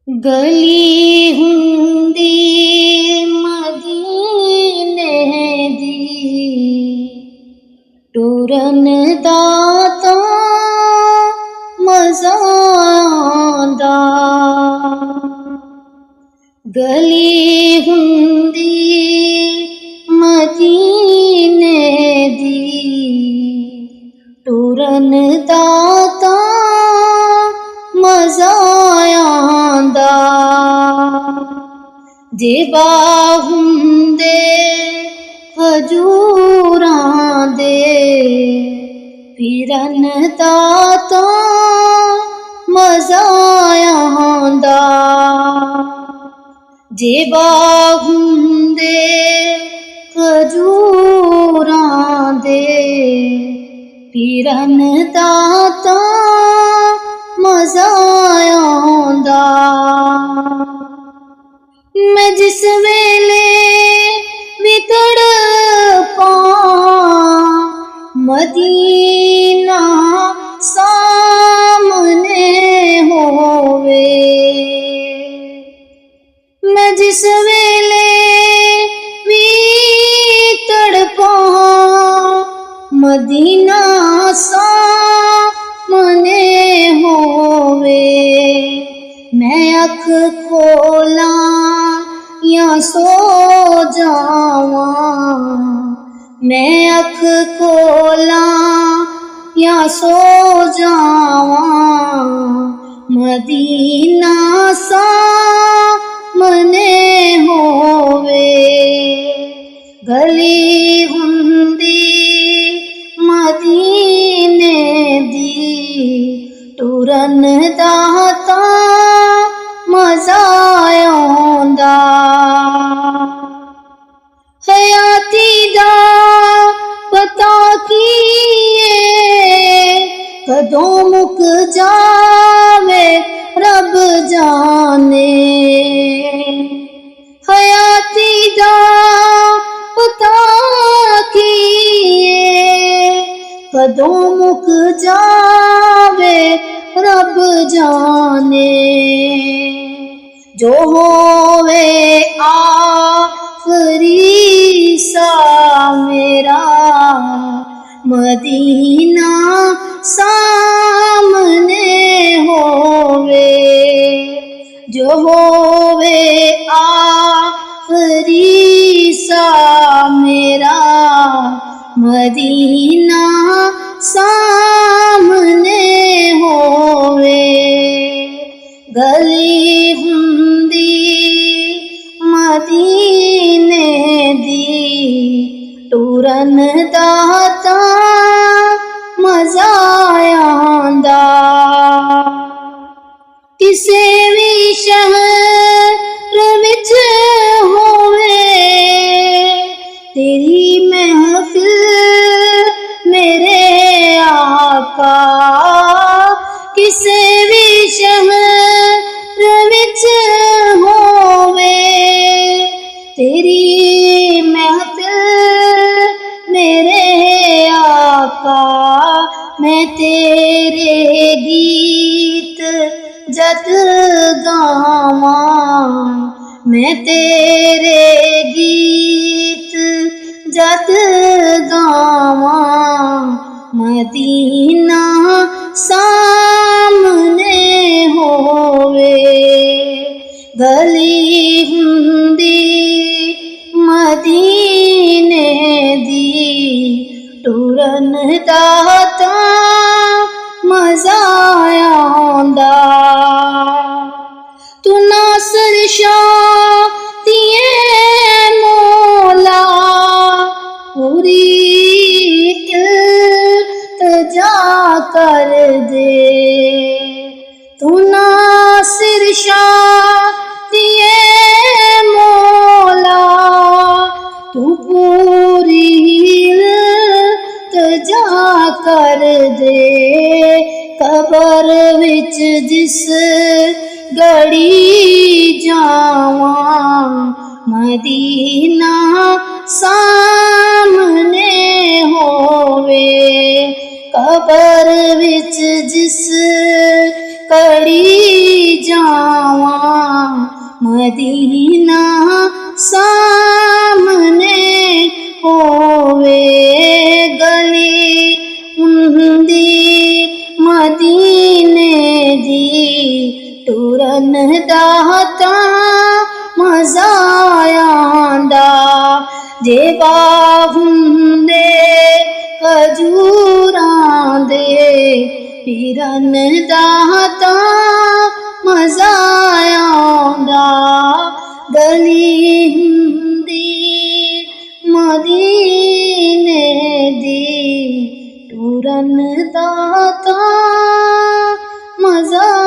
गली हुंदी मदीने दी टुरन दा तां मज़ा आंदा। गली हुंदी मदीने दी टुरन दा तां मज़ा आंदा। जे बाग हुंदे खजूरां दे फिरन दा तां मज़ा आंदा। जे बाग हुंदे खजूरां दे फिरन दा तां मज़ा आंदा। मैं जिस वेले भी तड़पां मदीना सामने होवे। मैं जिस वेले भी तड़पां मदीना सामने होवे। मैं अख खोलां या सो जावां, मैं अख खोलां या सो जावां मदीना सामने होवे। गली हुंदी मदीने दी टुरन दा तां मज़ा आंदा। हयाती दा पता कीए कदों मुक जावे रब जाने। हयाती दा पता कीए कदों मुक जावे रब जाने। जो होवे आखरी सा मेरा मदीना सामने होवे। जो होवे आखरी सा मेरा मदीना सामने होवे। गली हुंदी मदीने दी टुरन दा तां मज़ा आंदा। किसे भी शहर विच होवे तेरी महफिल मेरे आका। किसे भी शहर विच होवे तेरी महफिल मेरे आका। मैं तेरे गीत जद गावां, मैं तेरे गीत जद गावां मदीना सामने होवे। गली हुंदी मदीने दी टुरन दा तां मज़ा आंदा। तू नासिर शाह दिए मौला पूरी इल्तिजा कर दे। तू नासिर शाह दिए मौला तू पूरी इल्तिजा कर दे। कबर विच जिस गड़ी जावां मदीना सामने होवे। कबर विच जिस कड़ी जावां ਮਦੀਨਾ ਸਾਹਮਣੇ ਹੋਵੇ, ਗਲੀ ਹੁੰਦੀ ਮਦੀਨੇ ਦੀ, ਟੁਰਨ ਦਾ ਤਾਂ ਮਜ਼ਾ ਆਂਦਾ, ਜੇ ਬਾਗ ਹੁੰਦੇ ਖਜੂਰਾਂ ਦੇ, ਫਿਰਨ ਦਾ ਤਾਂ ਮਜ਼ਾ ਆਉਂਦਾ, ਗਲੀ ਹੁੰਦੀ ਮਦੀਨੇ ਦੀ, ਟੁਰਨ ਦਾ ਤਾਂ ਮਜ਼ਾ